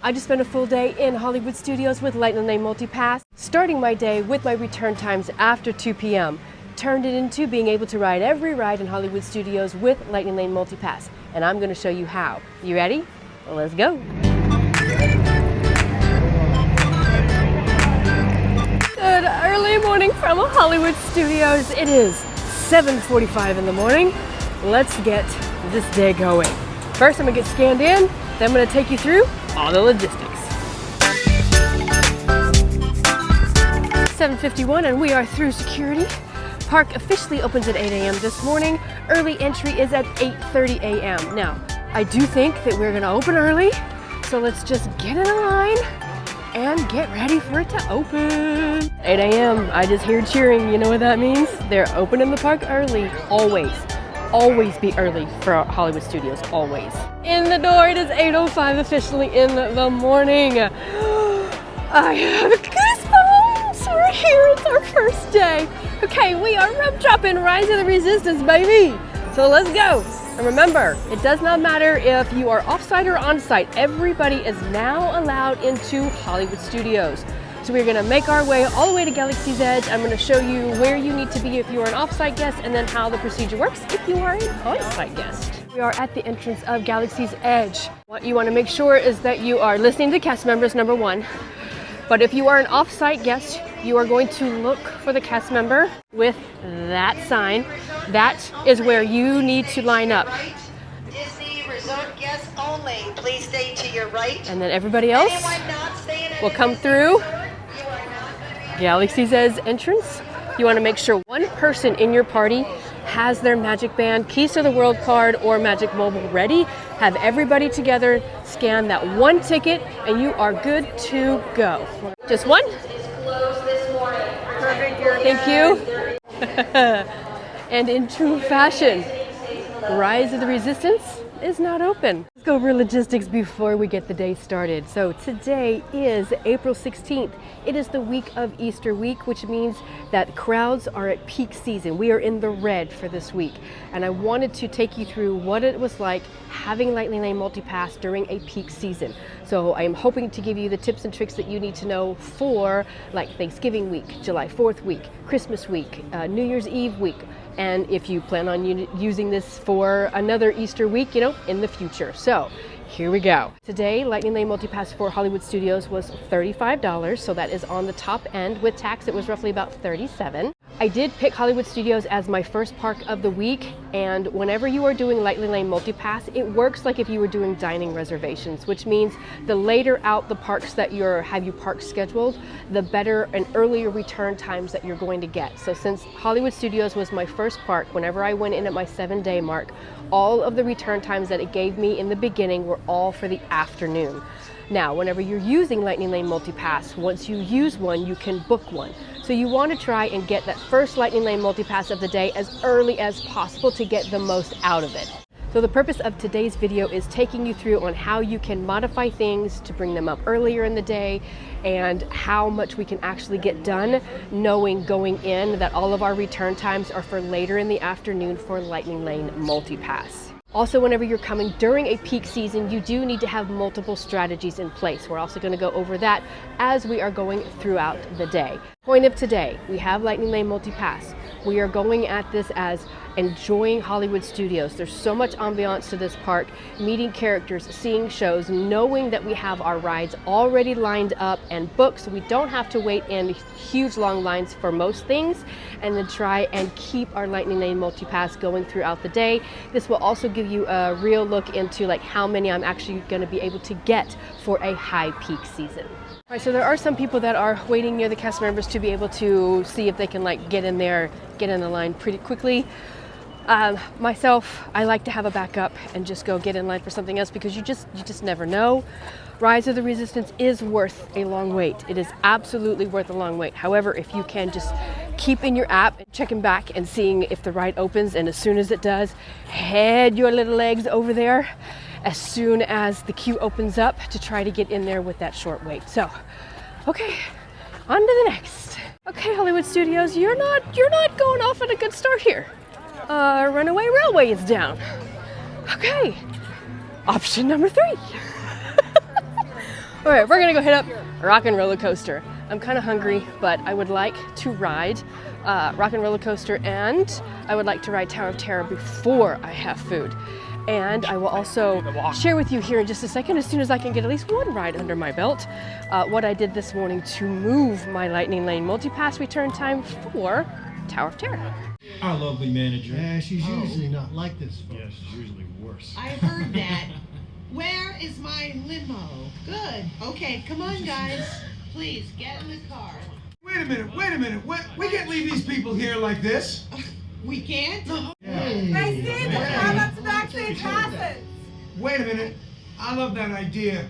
I just spent a full day in Hollywood Studios with Lightning Lane Multipass, starting my day with my return times after 2 p.m. Turned it into being able to ride every ride in Hollywood Studios with Lightning Lane Multipass. And I'm going to show you how. You ready? Well, let's go. Good early morning from Hollywood Studios. It is 7:45 in the morning. Let's get this day going. First, I'm gonna get scanned in, then I'm gonna take you through all the logistics. 7:51 and we are through security. Park officially opens at 8 a.m. this morning. Early entry is at 8:30 a.m. Now, I do think that we're gonna open early, so let's just get in a line and get ready for it to open. 8 a.m. I just hear cheering. You know what that means? They're opening the park early, always. Always be early for Hollywood Studios, always. In the door, it is 8:05 officially in the morning. I have goosebumps. We're here, it's our first day. Okay, we are rope dropping Rise of the Resistance, baby. So let's go. And remember, it does not matter if you are offsite or onsite. Everybody is now allowed into Hollywood Studios. So we're gonna make our way all the way to Galaxy's Edge. I'm gonna show you where you need to be if you are an offsite guest and then how the procedure works if you are an onsite guest. We are at the entrance of Galaxy's Edge. What you wanna make sure is that you are listening to cast members, number one. But if you are an offsite guest, you are going to look for the cast member with that sign. That is where you need to line up. Disney Resort guests only. Please stay to your right. And then everybody else will come through Galaxy's Edge entrance. You want to make sure one person in your party has their Magic Band, Keys to the World card, or Magic Mobile ready. Have everybody together scan that one ticket and you are good to go. Just one? Perfect. Thank you. And in true fashion, Rise of the Resistance is not open. Let's go over logistics before we get the day started. So today is April 16th. It is the week of Easter week, which means that crowds are at peak season. We are in the red for this week. And I wanted to take you through what it was like having Lightning Lane Multipass during a peak season. So I am hoping to give you the tips and tricks that you need to know for like Thanksgiving week, July 4th week, Christmas week, New Year's Eve week. And if you plan on using this for another Easter week, in the future. So here we go. Today, Lightning Lane Multipass for Hollywood Studios was $35. So that is on the top end. With tax, it was roughly about $37. I did pick Hollywood Studios as my first park of the week, and whenever you are doing Lightning Lane Multipass, it works like if you were doing dining reservations, which means the later out the parks that have you park scheduled, the better and earlier return times that you're going to get. So since Hollywood Studios was my first park, whenever I went in at my 7-day mark, all of the return times that it gave me in the beginning were all for the afternoon. Now, whenever you're using Lightning Lane Multipass, once you use one, you can book one. So you want to try and get that first Lightning Lane Multipass of the day as early as possible to get the most out of it. So the purpose of today's video is taking you through on how you can modify things to bring them up earlier in the day and how much we can actually get done, knowing going in that all of our return times are for later in the afternoon for Lightning Lane Multipass. Also, whenever you're coming during a peak season, you do need to have multiple strategies in place. We're also going to go over that as we are going throughout the day. Point of today, we have Lightning Lane Multipass. We are going at this as enjoying Hollywood Studios. There's so much ambiance to this park, meeting characters, seeing shows, knowing that we have our rides already lined up and booked, so we don't have to wait in huge long lines for most things, and then try and keep our Lightning Lane Multipass going throughout the day. This will also give you a real look into like how many I'm actually going to be able to get for a high peak season. All right, so there are some people that are waiting near the cast members to be able to see if they can like get in there, get in the line pretty quickly. Myself, I like to have a backup and just go get in line for something else because you just never know. Rise of the Resistance is worth a long wait. It is absolutely worth a long wait. However, if you can just keep in your app, checking back and seeing if the ride opens, and as soon as it does, head your little legs over there as soon as the queue opens up to try to get in there with that short wait. So, okay, on to the next. Okay, Hollywood Studios, you're not going off at a good start here. Runaway Railway is down. Okay, option number 3. All right, we're gonna go hit up Rock and Roller Coaster. I'm kind of hungry, but I would like to ride Rock and Roller Coaster, and I would like to ride Tower of Terror before I have food. And I will also share with you here in just a second, as soon as I can get at least one ride under my belt, what I did this morning to move my Lightning Lane Multipass return time for Tower of Terror. Our lovely manager. Yeah, she's usually not like this, folks. Yes, she's usually worse. I heard that. Where is my limo? Good. Okay, come on, guys. Please, get in the car. Wait a minute. We can't leave these people here like this. We can't? Hey, Steve, how about some backstage passes? Wait a minute. I love that idea.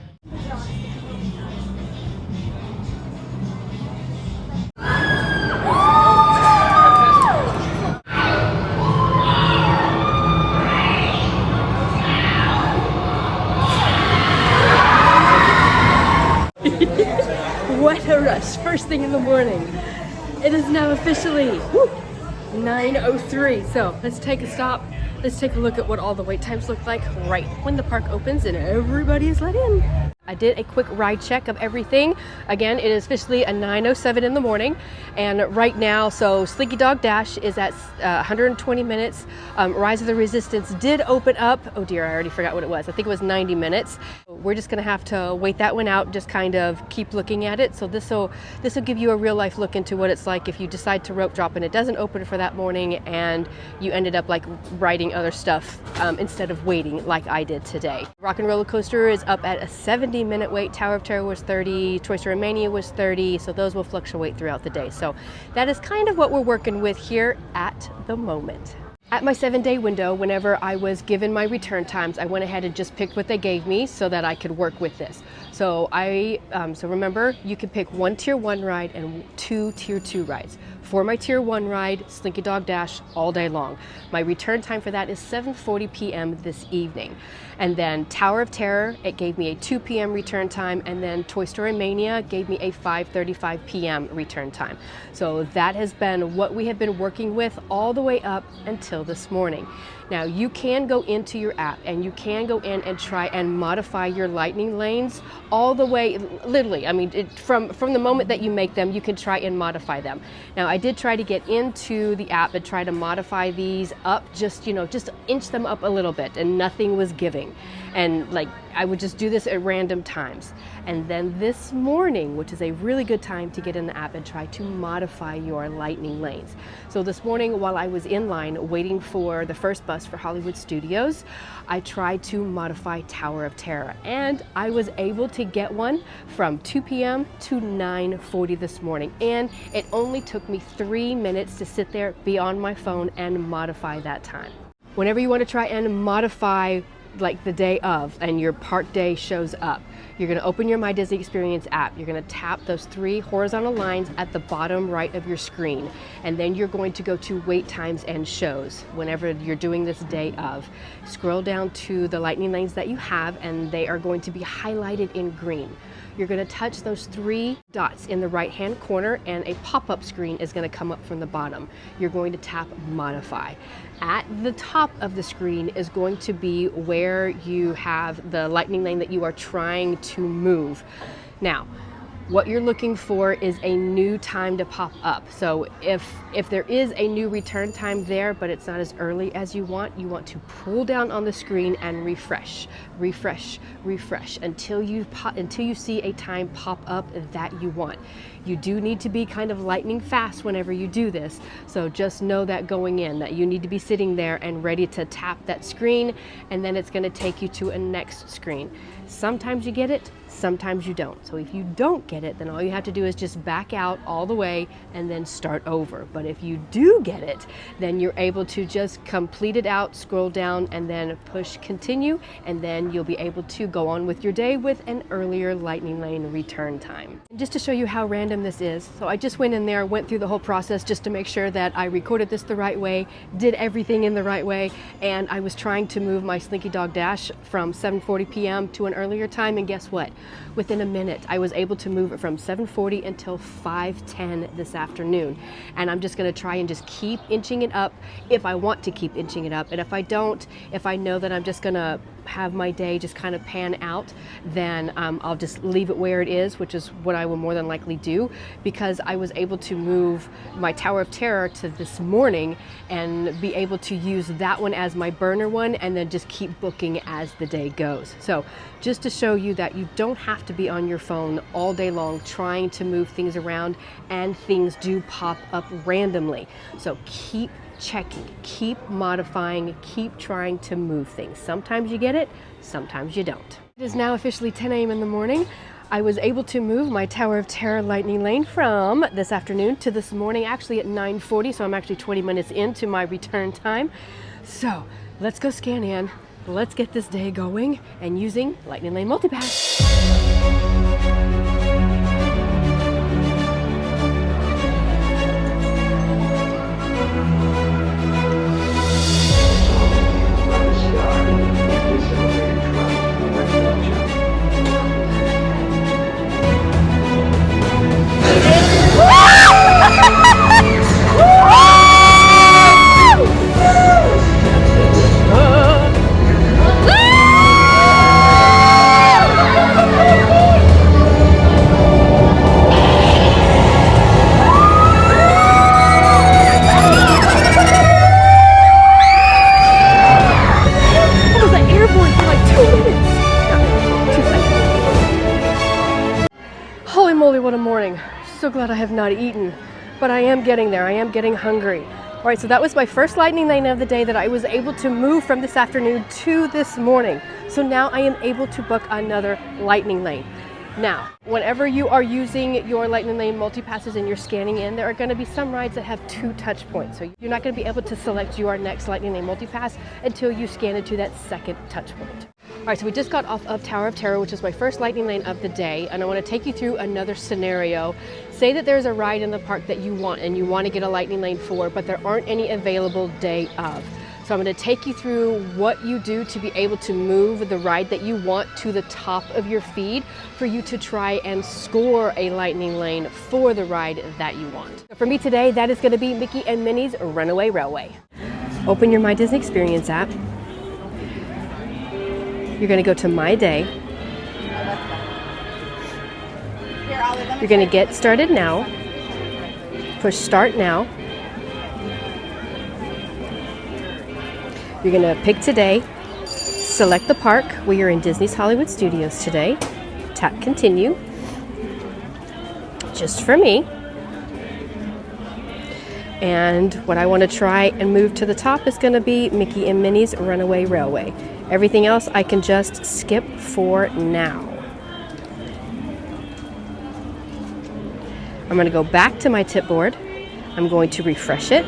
What a rush, first thing in the morning. It is now officially 9:03, so let's take a stop. Let's take a look at what all the wait times look like right when the park opens and everybody is let in. I did a quick ride check of everything. Again, it is officially a 9:07 in the morning, and right now, so Slinky Dog Dash is at 120 minutes. Rise of the Resistance did open up. Oh dear, I already forgot what it was. I think it was 90 minutes. We're just gonna have to wait that one out, just kind of keep looking at it. So this will give you a real life look into what it's like if you decide to rope drop and it doesn't open for that morning and you ended up like riding other stuff instead of waiting like I did today. Rock and Roller Coaster is up at a 70-minute wait. Tower of Terror was 30, Toy Story Mania was 30, so those will fluctuate throughout the day. So that is kind of what we're working with here at the moment. At my 7-day window, whenever I was given my return times, I went ahead and just picked what they gave me so that I could work with this. So so remember, you can pick one Tier 1 ride and 2 Tier 2 rides. For my Tier 1 ride, Slinky Dog Dash all day long. My return time for that is 7:40 p.m. this evening. And then Tower of Terror, it gave me a 2 p.m. return time, and then Toy Story Mania gave me a 5:35 p.m. return time. So that has been what we have been working with all the way up until this morning. Now you can go into your app and you can go in and try and modify your lightning lanes all the way, literally, I mean, from the moment that you make them, you can try and modify them. Now I did try to get into the app and try to modify these up, just inch them up a little bit, and nothing was giving. And like, I would just do this at random times. And then this morning, which is a really good time to get in the app and try to modify your lightning lanes. So this morning, while I was in line waiting for the first bus for Hollywood Studios, I tried to modify Tower of Terror, and I was able to get one from 2 p.m. to 9:40 this morning. And it only took me 3 minutes to sit there, be on my phone, and modify that time. Whenever you want to try and modify like the day of and your park day shows up, you're going to open your My Disney Experience app. You're going to tap those 3 horizontal lines at the bottom right of your screen, and then you're going to go to wait times and shows. Whenever you're doing this day of, scroll down to the lightning lanes that you have, and they are going to be highlighted in green. You're going to touch those 3 dots in the right hand corner, and a pop-up screen is going to come up from the bottom. You're going to tap modify. At the top of the screen is going to be where you have the lightning lane that you are trying to move. Now, what you're looking for is a new time to pop up. So if there is a new return time there, but it's not as early as you want to pull down on the screen and refresh until you see a time pop up that you want. You do need to be kind of lightning fast whenever you do this. So just know that going in, that you need to be sitting there and ready to tap that screen, and then it's going to take you to a next screen. Sometimes you get it, sometimes you don't. So if you don't get it, then all you have to do is just back out all the way and then start over. But if you do get it, then you're able to just complete it out, scroll down, and then push continue, and then you'll be able to go on with your day with an earlier lightning lane return time. And just to show you how random this is, so I just went in there, went through the whole process just to make sure that I recorded this the right way, did everything in the right way, and I was trying to move my Slinky Dog Dash from 7:40 p.m. to an earlier time, and guess what? Within a minute, I was able to move it from 7:40 until 5:10 this afternoon. And I'm just gonna try and just keep inching it up if I want to keep inching it up. And if I don't, if I know that I'm just gonna have my day just kind of pan out, then I'll just leave it where it is, which is what I will more than likely do, because I was able to move my Tower of Terror to this morning and be able to use that one as my burner one and then just keep booking as the day goes. So just to show you that you don't have to be on your phone all day long trying to move things around, and things do pop up randomly. So keep checking, keep modifying, keep trying to move things. Sometimes you get it, sometimes you don't. It is now officially 10 a.m. in the morning. I was able to move my Tower of Terror lightning lane from this afternoon to this morning, actually at 9:40, so I'm actually 20 minutes into my return time. So let's go scan in, let's get this day going and using Lightning Lane Multipass. Holy moly, what a morning. So glad I have not eaten, but I am getting there. I am getting hungry. All right, so that was my first lightning lane of the day that I was able to move from this afternoon to this morning. So now I am able to book another lightning lane. Now, whenever you are using your Lightning Lane multi-passes and you're scanning in, there are going to be some rides that have 2 touch points. So you're not going to be able to select your next Lightning Lane multi-pass until you scan into that second touch point. All right, so we just got off of Tower of Terror, which is my first lightning lane of the day, and I want to take you through another scenario. Say that there's a ride in the park that you want and you want to get a lightning lane for, but there aren't any available day of. So I'm going to take you through what you do to be able to move the ride that you want to the top of your feed for you to try and score a lightning lane for the ride that you want. So for me today, that is going to be Mickey and Minnie's Runaway Railway. Open your My Disney Experience app. You're going to go to My Day. You're going to get started now. Push start now. You're going to pick today, select the park. We are in Disney's Hollywood Studios today. Tap continue. Just for me. And what I want to try and move to the top is going to be Mickey and Minnie's Runaway Railway. Everything else I can just skip for now. I'm going to go back to my tip board. I'm going to refresh it.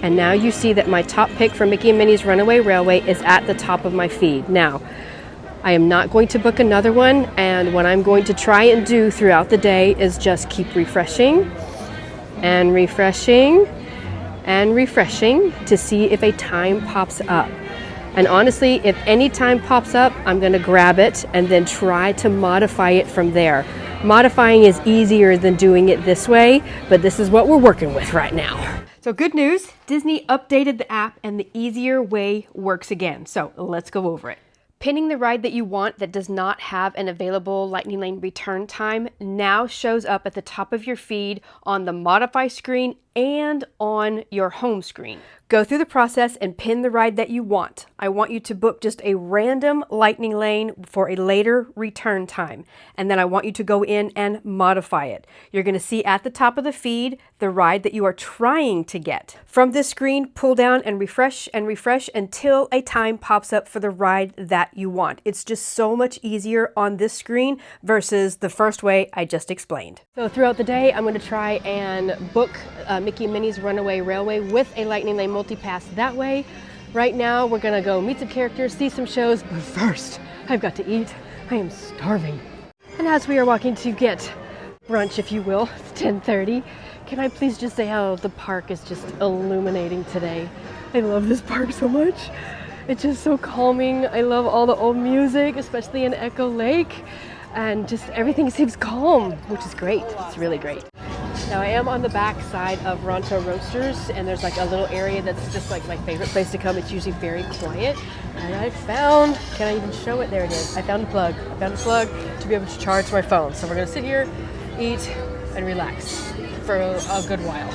And now you see that my top pick for Mickey and Minnie's Runaway Railway is at the top of my feed. Now, I am not going to book another one, and what I'm going to try and do throughout the day is just keep refreshing and refreshing and refreshing to see if a time pops up. And honestly, if any time pops up, I'm going to grab it and then try to modify it from there. Modifying is easier than doing it this way, but this is what we're working with right now. So good news, Disney updated the app and the easier way works again. So let's go over it. Pinning the ride that you want that does not have an available Lightning Lane return time now shows up at the top of your feed on the modify screen and on your home screen. Go through the process and pin the ride that you want. I want you to book just a random Lightning Lane for a later return time. And then I want you to go in and modify it. You're going to see at the top of the feed the ride that you are trying to get. From this screen, pull down and refresh until a time pops up for the ride that you want. It's just so much easier on this screen versus the first way I just explained. So throughout the day, I'm going to try and book Mickey and Minnie's Runaway Railway with a Lightning Lane multi-pass that way. Right now, we're going to go meet some characters, see some shows, but first, I've got to eat. I am starving. And as we are walking to get brunch, if you will, it's 10:30. Can I please just say how the park is just illuminating today? I love this park so much. It's just so calming. I love all the old music, especially in Echo Lake. And just everything seems calm, which is great. It's really great. Now I am on the back side of Ronto Roasters, and there's like a little area that's just like my favorite place to come. It's usually very quiet. And I found, can I even show it? There it is. I found a plug. I found a plug to be able to charge my phone. So we're gonna sit here, eat, and relax for a good while.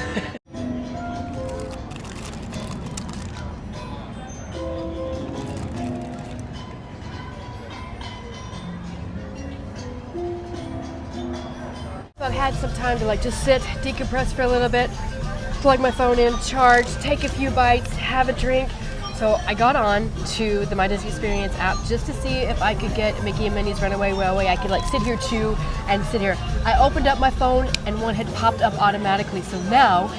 I've had some time to like just sit, decompress for a little bit, plug my phone in, charge, take a few bites, have a drink. So I got on to the My Disney Experience app just to see if I could get Mickey and Minnie's Runaway Railway. I could like sit here too and sit here. I opened up my phone and one had popped up automatically. So now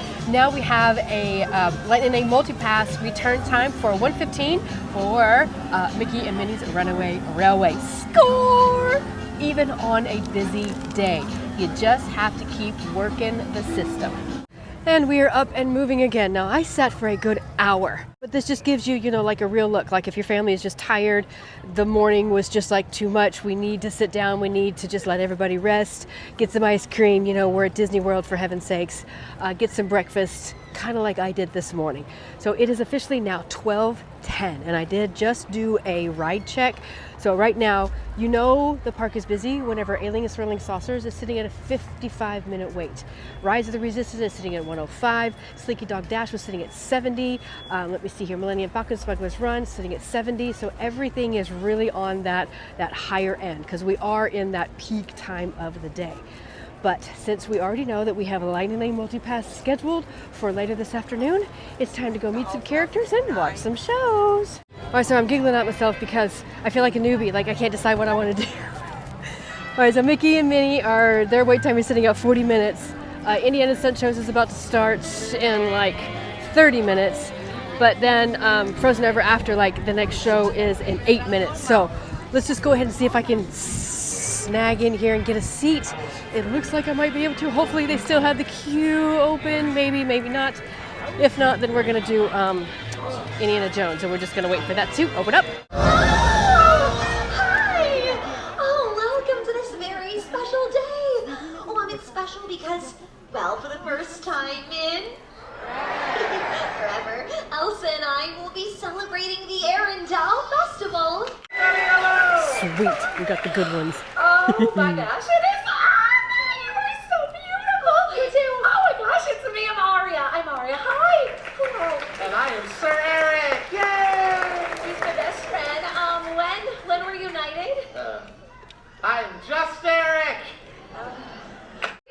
we have a Lightning Multipass return time for 1:15 for Mickey and Minnie's Runaway Railway. Score! Even on a busy day. You just have to keep working the system. And we are up and moving again. Now I sat for a good hour, but this just gives you, like a real look. Like if your family is just tired, the morning was just like too much. We need to sit down. We need to just let everybody rest, get some ice cream. We're at Disney World for heaven's sakes. Get some breakfast, kind of like I did this morning. So it is officially now 12:10, and I did just do a ride check. So right now, the park is busy whenever Alien Swirling Saucers is sitting at a 55-minute wait. Rise of the Resistance is sitting at 105. Slinky Dog Dash was sitting at 70. Let me see here. Millennium Falcon Smuggler's Run sitting at 70. So everything is really on that higher end because we are in that peak time of the day. But since we already know that we have a Lightning Lane Multipass scheduled for later this afternoon, it's time to go meet some characters and watch some shows. All right, so I'm giggling at myself because I feel like a newbie, like I can't decide what I want to do. All right, so Mickey and Minnie their wait time is sitting at 40 minutes. Indiana Stunt Shows is about to start in like 30 minutes, but then Frozen Ever After, like the next show is in 8 minutes. So let's just go ahead and see if I can snag in here and get a seat. It looks like I might be able to. Hopefully they still have the queue open. Maybe not. If not, then we're gonna do Indiana Jones, and we're just gonna wait for that to open up. Hi! Oh, welcome to this very special day. Oh, it's special because, well, for the first time in forever, Elsa and I will be celebrating the Arendelle Festival. Sweet, we got the good ones. Oh my gosh, it is Anna! You are so beautiful! You too! Oh my gosh, it's me, I'm Aria. Hi! Hello. And I am Sir Eric! Yay! He's my best friend. When we're united? I'm just Eric!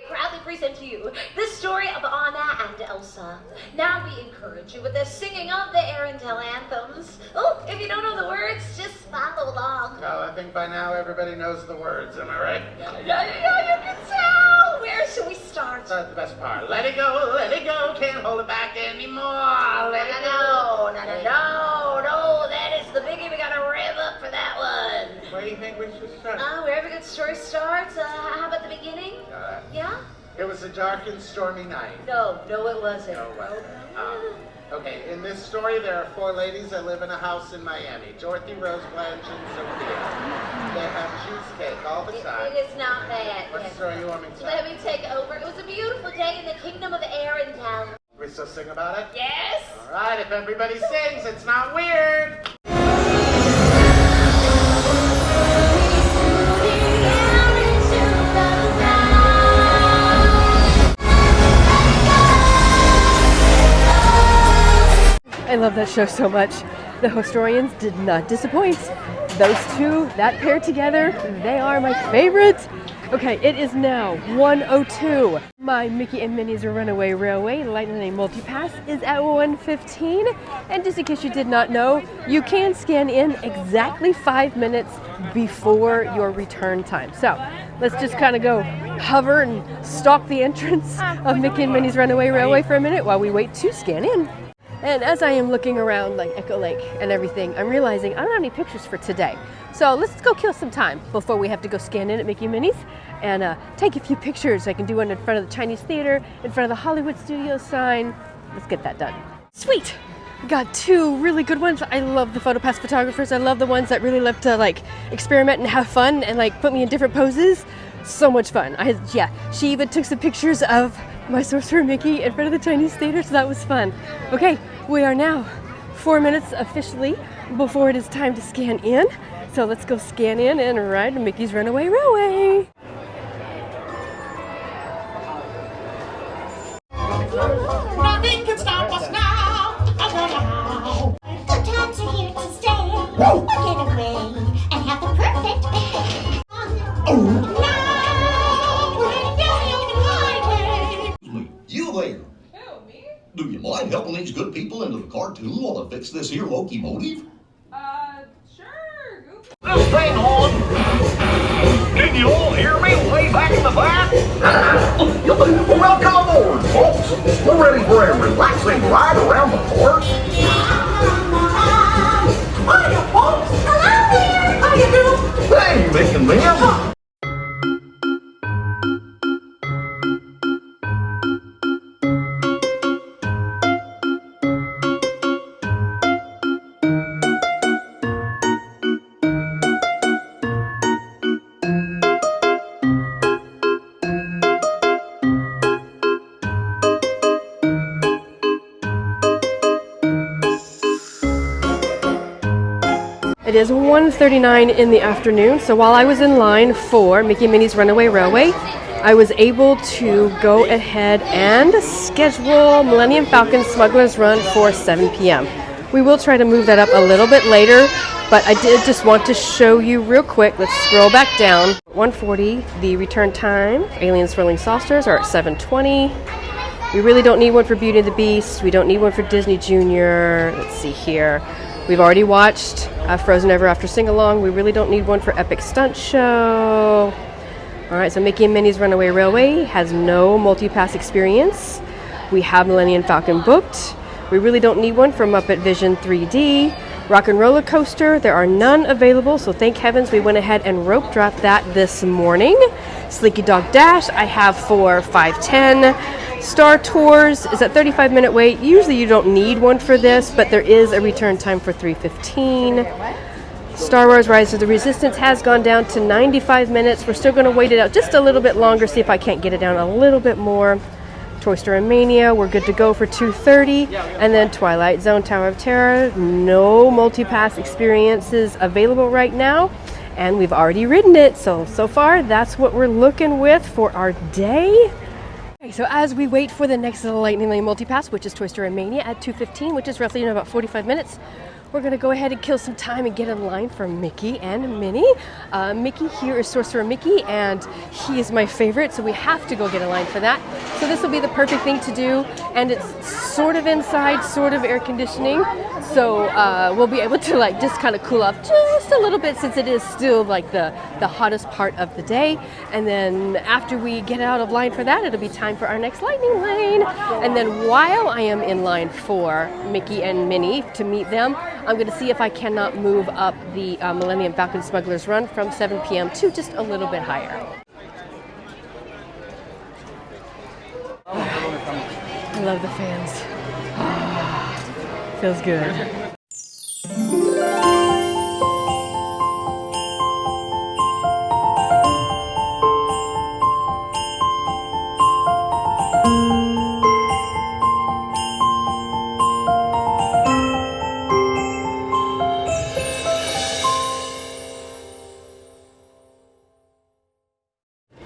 Proudly present to you the story of Anna and Elsa. Now we encourage you with the singing of the Arendelle anthems. Oh, if you don't know the words, just follow along. Oh, I think by now everybody knows the words, am I right? Yeah, you can tell. Where should we start? That's the best part. Let it go, can't hold it back anymore. Let it No, that is the biggie. We gotta rev up for that one. Where do you think we should start? Wherever a good story starts, how about the beginning? Yeah? It was a dark and stormy night. No, it wasn't. Oh, well. Okay, in this story, there are 4 ladies that live in a house in Miami. Dorothy, Rose, Blanche, and Sophia. They have cheesecake all the time. It is not that. What story you want me to tell? Let me take over. It was a beautiful day in the kingdom of Arendelle. We still sing about it? Yes. All right, if everybody sings, it's not weird. I love that show so much. The Historians did not disappoint. Those two, that pair together, they are my favorite. Okay, it is now 1:02. My Mickey and Minnie's Runaway Railway Lightning Lane Multipass is at 1:15. And just in case you did not know, you can scan in exactly 5 minutes before your return time. So let's just kind of go hover and stalk the entrance of Mickey and Minnie's Runaway Railway for a minute while we wait to scan in. And as I am looking around like Echo Lake and everything, I'm realizing I don't have any pictures for today. So let's go kill some time before we have to go scan in at Mickey and Minnie's and take a few pictures. I can do one in front of the Chinese Theater, in front of the Hollywood Studios sign. Let's get that done. Sweet! We got 2 really good ones. I love the PhotoPass photographers. I love the ones that really love to like experiment and have fun and like put me in different poses. So much fun. She even took some pictures of my Sorcerer Mickey in front of the Chinese theater, so that was fun. Okay, we are now 4 minutes officially before it is time to scan in. So let's go scan in and ride Mickey's Runaway Railway. Nothing can stop us now. The times are here to stay. We'll get away and have the perfect day. Now we're heading down the open highway. You there? Who, me? Do you mind helping these good people into the cartoon while I fix this here locomotive? Sure, Goofy. This train on. Can you all hear me way back in the back? Welcome aboard, folks. We're ready for a relaxing ride around the park. Hiya, folks. Hello there. How you doing? Hey, Mick and Mim. It is 1:39 in the afternoon, so while I was in line for Mickey and Minnie's Runaway Railway, I was able to go ahead and schedule Millennium Falcon Smuggler's Run for 7 p.m. We will try to move that up a little bit later, but I did just want to show you real quick. Let's scroll back down. 1:40, the return time for Alien Swirling Saucers are at 7:20. We really don't need one for Beauty and the Beast. We don't need one for Disney Junior. Let's see here. We've already watched Frozen Ever After Sing-Along. We really don't need one for Epic Stunt Show. All right, so Mickey and Minnie's Runaway Railway has no Multipass experience. We have Millennium Falcon booked. We really don't need one for Muppet Vision 3D. Rock and Roller Coaster, there are none available, so thank heavens we went ahead and rope dropped that this morning. Slinky Dog Dash, I have for 5:10. Star Tours is at 35-minute wait. Usually you don't need one for this, but there is a return time for 3:15. Star Wars Rise of the Resistance has gone down to 95 minutes. We're still going to wait it out just a little bit longer, see if I can't get it down a little bit more. Toy Story Mania, we're good to go for 2:30. And then Twilight Zone Tower of Terror, no Multipass experiences available right now. And we've already ridden it, so far that's what we're looking with for our day. Okay, so as we wait for the next Lightning Lane Multipass, which is Toy Story Mania at 2:15, which is roughly in about 45 minutes, we're going to go ahead and kill some time and get in line for Mickey and Minnie. Mickey here is Sorcerer Mickey, and he is my favorite, so we have to go get in line for that. So this will be the perfect thing to do, and it's sort of inside, sort of air conditioning, so we'll be able to like just kind of cool off just a little bit since it is still like the hottest part of the day. And then after we get out of line for that, it'll be time for our next Lightning Lane. And then while I am in line for Mickey and Minnie to meet them, I'm going to see if I cannot move up the Millennium Falcon Smuggler's Run from 7 p.m. to just a little bit higher. I love the fans. Feels good.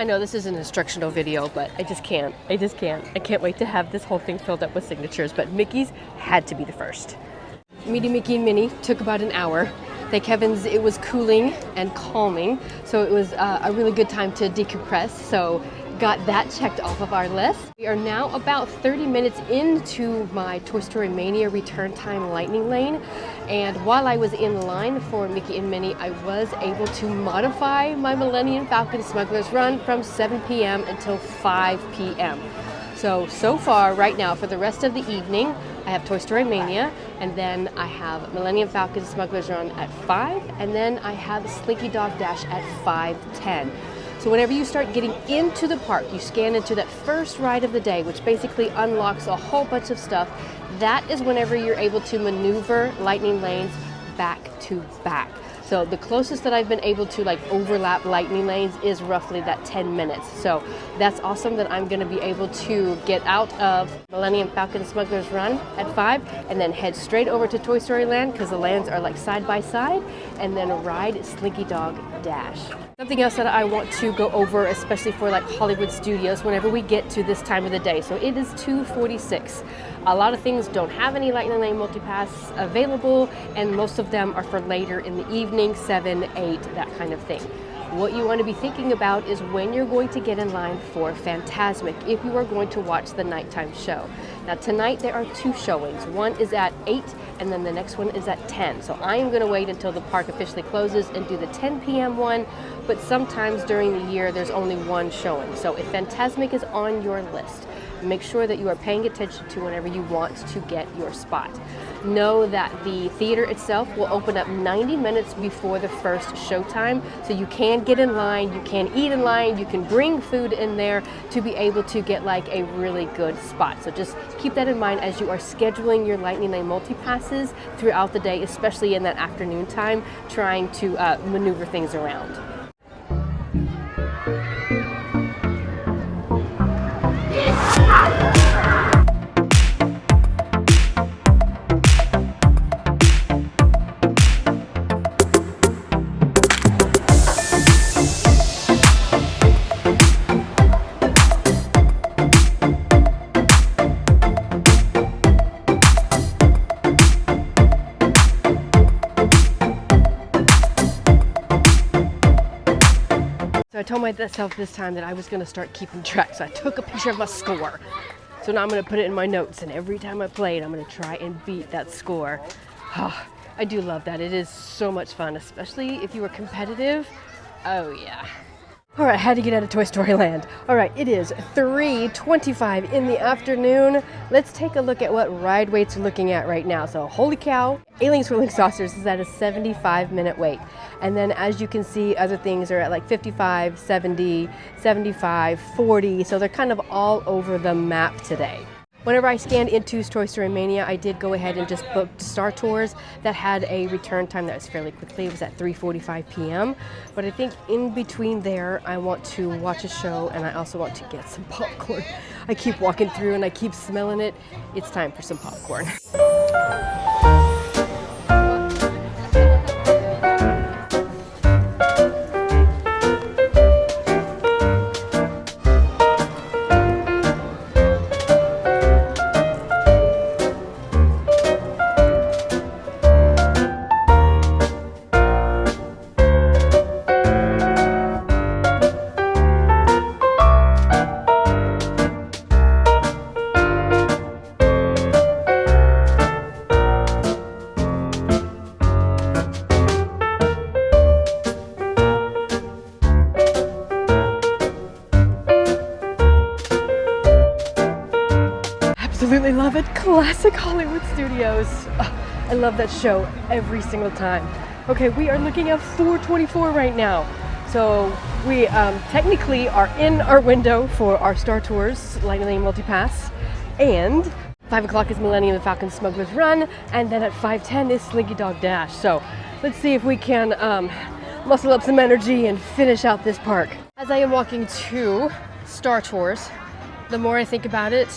I know this is an instructional video, but I just can't. I can't wait to have this whole thing filled up with signatures, but Mickey's had to be the first. Meeting Mickey and Minnie took about an hour. Thank heavens it was cooling and calming, so it was a really good time to decompress, so got that checked off of our list. We are now about 30 minutes into my Toy Story Mania return time Lightning Lane, and while I was in line for Mickey and Minnie, I was able to modify my Millennium Falcon Smuggler's Run from 7 p.m. until 5 p.m. So far, right now, for the rest of the evening, I have Toy Story Mania, and then I have Millennium Falcon Smuggler's Run at 5, and then I have Slinky Dog Dash at 5:10. So whenever you start getting into the park, you scan into that first ride of the day, which basically unlocks a whole bunch of stuff. That is whenever you're able to maneuver Lightning Lanes back to back. So the closest that I've been able to like overlap lightning lanes is roughly that 10 minutes. So that's awesome that I'm going to be able to get out of Millennium Falcon Smuggler's Run at 5 and then head straight over to Toy Story Land, because the lands are like side by side, and then ride Slinky Dog Dash. Something else that I want to go over, especially for like Hollywood studios, whenever we get to this time of the day. So it is 2:46. A lot of things don't have any Lightning Lane Multipass available, and most of them are for later in the evening, 7, 8, that kind of thing. What you want to be thinking about is when you're going to get in line for Fantasmic, if you are going to watch the nighttime show. Now tonight there are 2 showings. One is at 8 and then the next one is at 10. So I am going to wait until the park officially closes and do the 10 p.m. one, but sometimes during the year there's only 1 showing. So if Fantasmic is on your list, make sure that you are paying attention to whenever you want to get your spot. Know that the theater itself will open up 90 minutes before the first showtime, so you can get in line, you can eat in line, you can bring food in there to be able to get like a really good spot. So just keep that in mind as you are scheduling your Lightning Lane Multipasses throughout the day, especially in that afternoon time, trying to maneuver things around. I told myself this time that I was going to start keeping track, so I took a picture of my score. So now I'm going to put it in my notes, and every time I play it, I'm going to try and beat that score. Oh, I do love that. It is so much fun, especially if you are competitive. Oh yeah. All right, I had to get out of Toy Story Land. All right, it is 3:25 in the afternoon. Let's take a look at what ride waits are looking at right now. So holy cow, Alien Swirling Saucers is at a 75-minute wait. And then as you can see, other things are at like 55, 70, 75, 40. So they're kind of all over the map today. Whenever I scanned into Toy Story Mania, I did go ahead and just book Star Tours that had a return time that was fairly quickly. It was at 3:45 p.m. But I think in between there, I want to watch a show and I also want to get some popcorn. I keep walking through and I keep smelling it. It's time for some popcorn. Absolutely love it. Classic Hollywood Studios. Oh, I love that show every single time. Okay, we are looking at 4:24 right now. So we technically are in our window for our Star Tours Lightning Lane Multipass, and 5 o'clock is Millennium Falcon Smuggler's Run, and then at 5:10 is Slinky Dog Dash. So let's see if we can muscle up some energy and finish out this park. As I am walking to Star Tours, the more I think about it,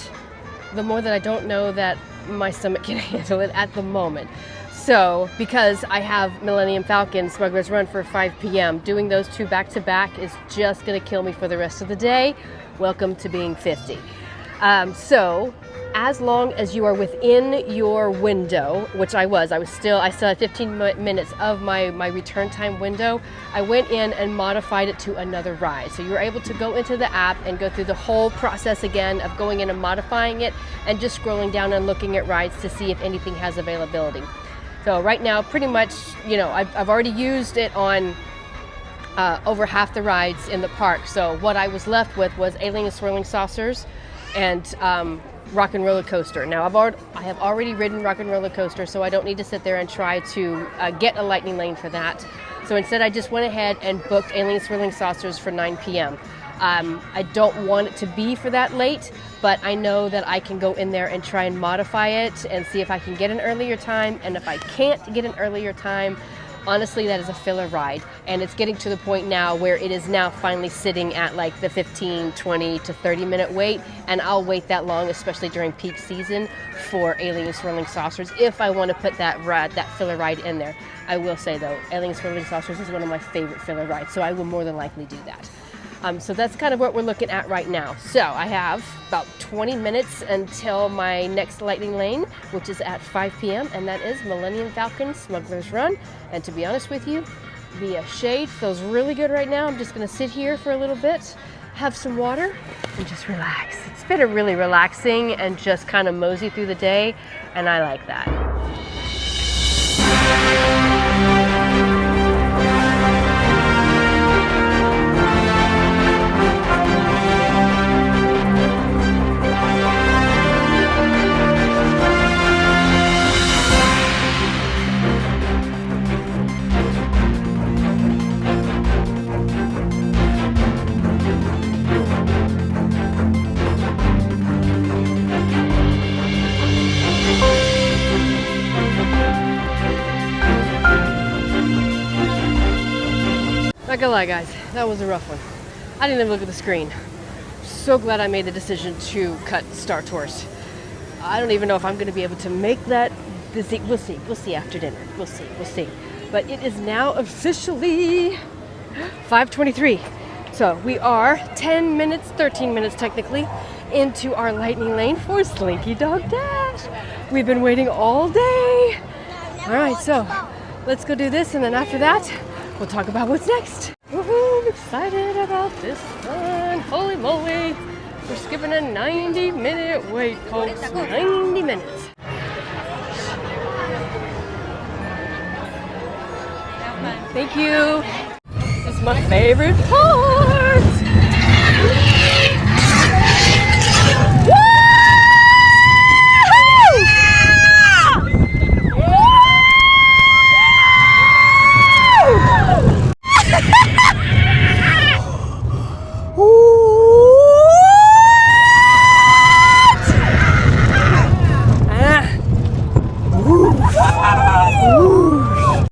the more that I don't know that my stomach can handle it at the moment. So, because I have Millennium Falcon Smuggler's Run for 5 p.m., doing those 2 back to back is just gonna kill me for the rest of the day. Welcome to being 50. So, as long as you are within your window, which I still had 15 minutes of my return time window, I went in and modified it to another ride. So you're able to go into the app and go through the whole process again of going in and modifying it and just scrolling down and looking at rides to see if anything has availability. So right now, pretty much, you know, I've already used it on over half the rides in the park. So what I was left with was Alien Swirling Saucers and Rock and Roller Coaster. Now I have already ridden Rock and Roller Coaster, so I don't need to sit there and try to get a lightning lane for that. So instead I just went ahead and booked Alien Swirling Saucers for 9 p.m. I don't want it to be for that late, but I know that I can go in there and try and modify it and see if I can get an earlier time. And if I can't get an earlier time, honestly, that is a filler ride, and it's getting to the point now where it is now finally sitting at like the 15, 20 to 30 minute wait, and I'll wait that long, especially during peak season, for Alien Swirling Saucers if I want to put that filler ride in there. I will say though, Alien Swirling Saucers is one of my favorite filler rides, so I will more than likely do that. So that's kind of what we're looking at right now. So I have about 20 minutes until my next lightning lane, which is at 5 p.m. and that is Millennium Falcon Smuggler's Run. And to be honest with you, the shade feels really good right now. I'm just gonna sit here for a little bit, have some water, and just relax. It's been a really relaxing and just kind of mosey through the day, and I like that. Not gonna lie guys, that was a rough one. I didn't even look at the screen. So glad I made the decision to cut Star Tours. I don't even know if I'm gonna be able to make that. We'll see after dinner. We'll see. But it is now officially 5:23. So we are 10 minutes, 13 minutes technically, into our lightning lane for Slinky Dog Dash. We've been waiting all day. All right, so let's go do this, and then after that, we'll talk about what's next. Woohoo, I'm excited about this one. Holy moly. We're skipping a 90-minute wait, folks. 90 minutes. Thank you. This is my favorite part.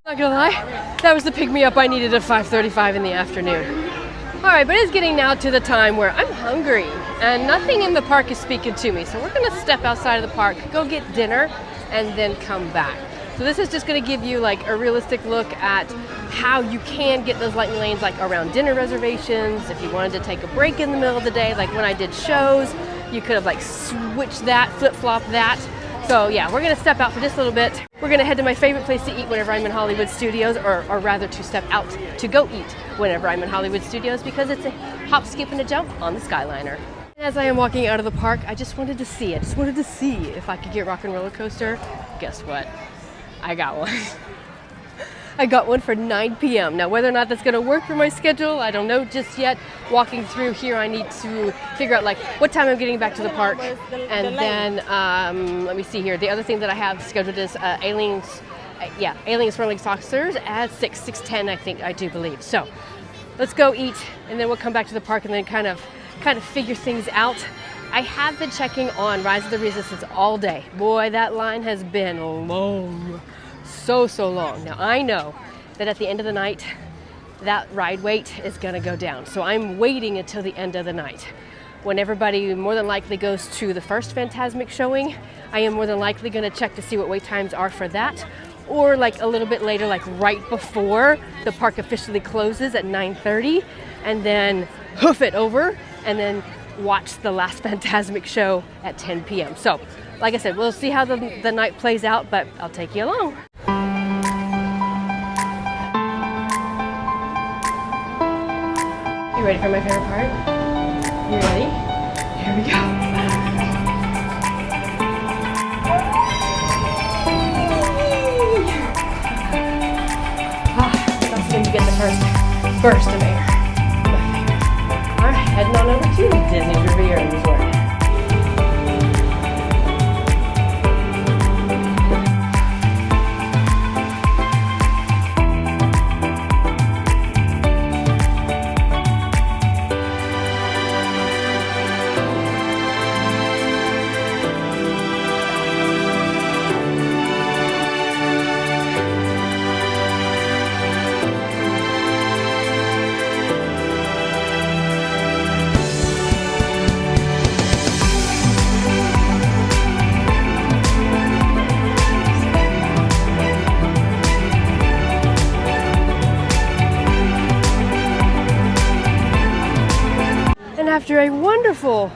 Not gonna lie, that was the pick-me-up I needed at 5:35 in the afternoon. All right, but it's getting now to the time where I'm hungry and nothing in the park is speaking to me. So we're gonna step outside of the park, go get dinner, and then come back. So this is just gonna give you like a realistic look at how you can get those lightning lanes, like around dinner reservations. If you wanted to take a break in the middle of the day, like when I did shows, you could have like switched that, flip-flop that. So yeah, we're gonna step out for just a little bit. We're gonna head to my favorite place to eat whenever I'm in Hollywood Studios, or rather to step out to go eat whenever I'm in Hollywood Studios, because it's a hop, skip, and a jump on the Skyliner. As I am walking out of the park, I just wanted to see if I could get Rock and Roller Coaster. Guess what? I got one. I got one for 9 p.m. Now, whether or not that's gonna work for my schedule, I don't know just yet. Walking through here, I need to figure out like what time I'm getting back to the park. And then, let me see here. The other thing that I have scheduled is Alien Swirling Saucers at 6:10, I do believe. So let's go eat, and then we'll come back to the park and then kind of figure things out. I have been checking on Rise of the Resistance all day. Boy, that line has been long. So long. Now I know that at the end of the night, that ride wait is gonna go down. So I'm waiting until the end of the night. When everybody more than likely goes to the first Fantasmic showing, I am more than likely gonna check to see what wait times are for that. Or like a little bit later, like right before the park officially closes at 9:30, and then hoof it over and then watch the last Fantasmic show at 10 p.m. So, like I said, we'll see how the night plays out, but I'll take you along. You ready for my favorite part? You ready? Here we go. That's when you get the first burst of air. My favorite. All right, heading on over to Disney's Riviera Resort. after a wonderful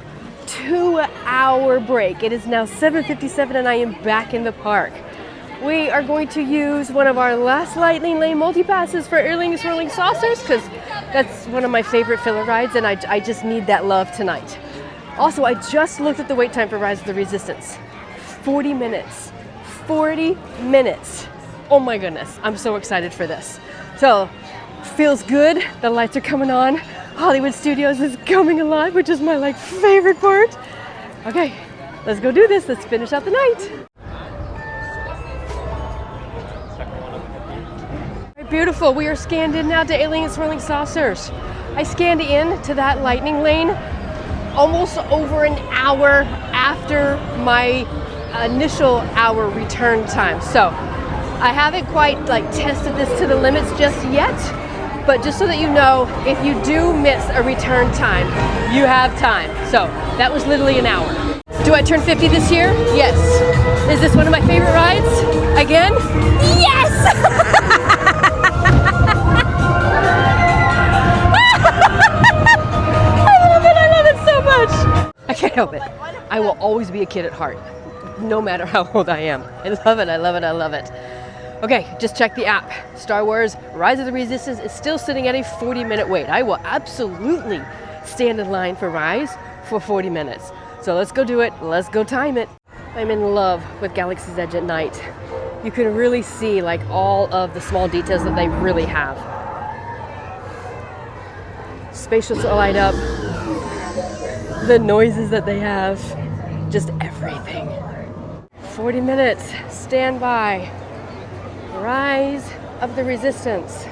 2-hour break, it is now 7:57 and I am back in the park. We are going to use one of our last Lightning Lane multi-passes for Airlines Swirling Saucers because that's one of my favorite filler rides and I just need that love tonight. Also, I just looked at the wait time for Rise of the Resistance. 40 minutes. 40 minutes. Oh my goodness, I'm so excited for this. So, feels good. The lights are coming on. Hollywood Studios is coming alive, which is my favorite part. Okay, let's go do this. Let's finish out the night. Beautiful. We are scanned in now to Alien Swirling Saucers. I scanned in to that Lightning Lane almost over an hour after my initial hour return time. So I haven't quite tested this to the limits just yet, but just so that you know, if you do miss a return time, you have time. So that was literally an hour. Do I turn 50 this year? Yes. Is this one of my favorite rides? Again? Yes! I can't help it. I will always be a kid at heart, no matter how old I am. I love it, I love it, I love it. Okay, just check the app. Star Wars Rise of the Resistance is still sitting at a 40-minute wait. I will absolutely stand in line for Rise for 40 minutes. So let's go do it, let's go time it. I'm in love with Galaxy's Edge at night. You can really see all of the small details that they really have. Spaceships all light up. The noises that they have, just everything. 40 minutes, stand by. Rise of the Resistance.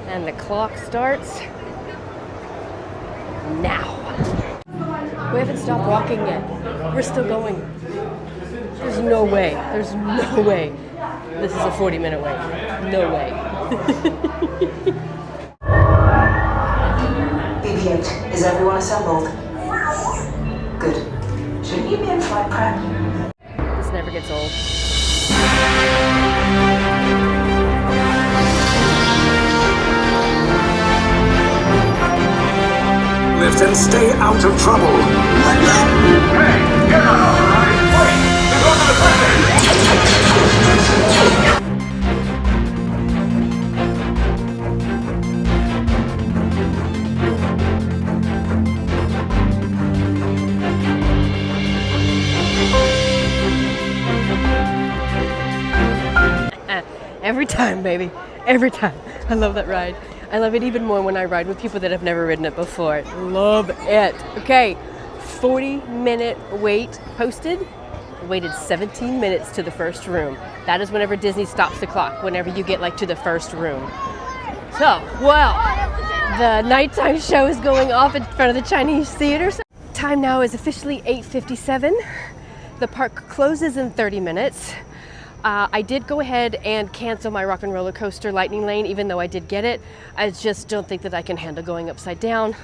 And the clock starts now. We haven't stopped walking yet. We're still going. There's no way, this is a 40-minute wait. No way. BB-8, is everyone assembled? Good. Shouldn't you be in flight prep? This never gets old. Lift and stay out of trouble. Hey, you're not authorized. Wait, they're going to the president. Every time, baby. Every time. I love that ride. I love it even more when I ride with people that have never ridden it before. Love it. Okay, 40-minute wait posted. Waited 17 minutes to the first room. That is whenever Disney stops the clock, whenever you get to the first room. So, well, the nighttime show is going off in front of the Chinese theater. Time now is officially 8:57. The park closes in 30 minutes. I did go ahead and cancel my Rock and Roller Coaster Lightning Lane, even though I did get it. I just don't think that I can handle going upside down.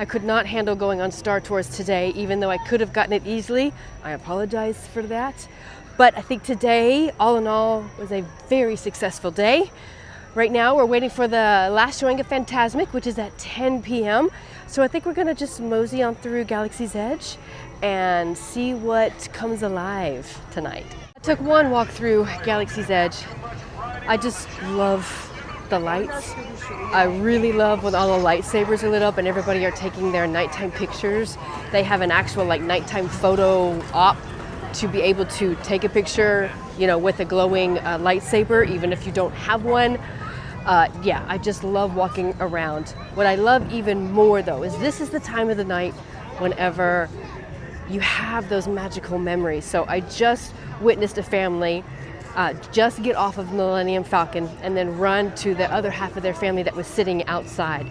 I could not handle going on Star Tours today, even though I could have gotten it easily. I apologize for that. But I think today, all in all, was a very successful day. Right now, we're waiting for the last showing of Fantasmic, which is at 10 p.m. So I think we're gonna just mosey on through Galaxy's Edge and see what comes alive tonight. I took one walk through Galaxy's Edge. I just love the lights. I really love when all the lightsabers are lit up and everybody are taking their nighttime pictures. They have an actual nighttime photo op to be able to take a picture, with a glowing lightsaber, even if you don't have one. Yeah, I just love walking around. What I love even more though is this is the time of the night whenever you have those magical memories. So I just witnessed a family just get off of Millennium Falcon and then run to the other half of their family that was sitting outside.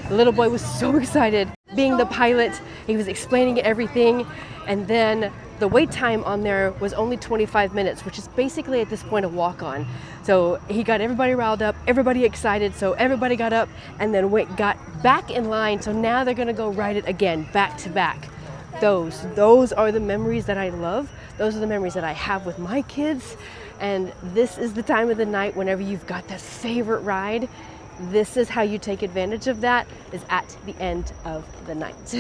The little boy was so excited. Being the pilot, he was explaining everything, and then the wait time on there was only 25 minutes, which is basically at this point a walk-on. So he got everybody riled up, everybody excited, so everybody got up and then got back in line. So now they're gonna go ride it again, back to back. Those are the memories that I love. Those are the memories that I have with my kids. And this is the time of the night whenever you've got that favorite ride this is how you take advantage of that, is at the end of the night.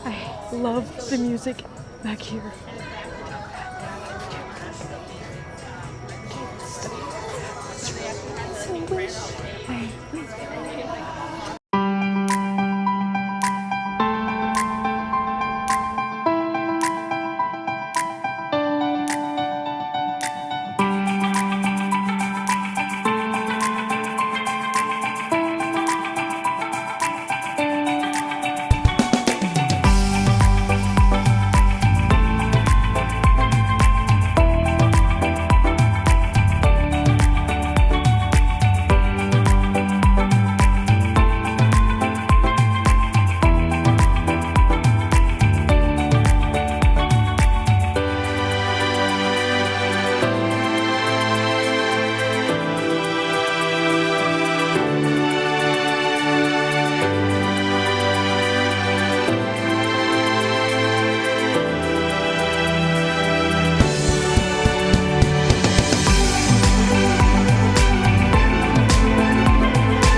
I love the music back here.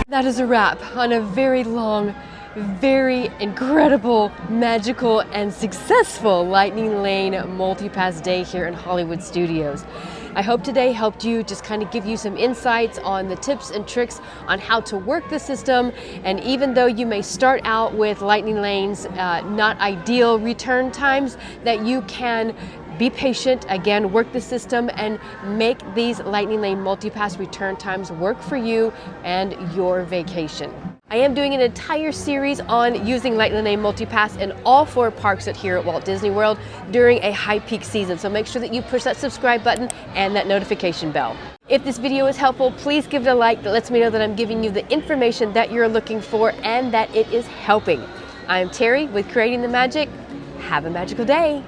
That is a wrap on a very long, very incredible, magical, and successful Lightning Lane Multipass day here in Hollywood Studios. I hope today helped you, just kind of give you some insights on the tips and tricks on how to work the system. And even though you may start out with Lightning Lane's not ideal return times, that you can be patient, again, work the system and make these Lightning Lane Multipass return times work for you and your vacation. I am doing an entire series on using Lightning Lane Multipass in all 4 parks here at Walt Disney World during a high peak season. So make sure that you push that subscribe button and that notification bell. If this video is helpful, please give it a like. That lets me know that I'm giving you the information that you're looking for and that it is helping. I'm Terry with Creating the Magic. Have a magical day.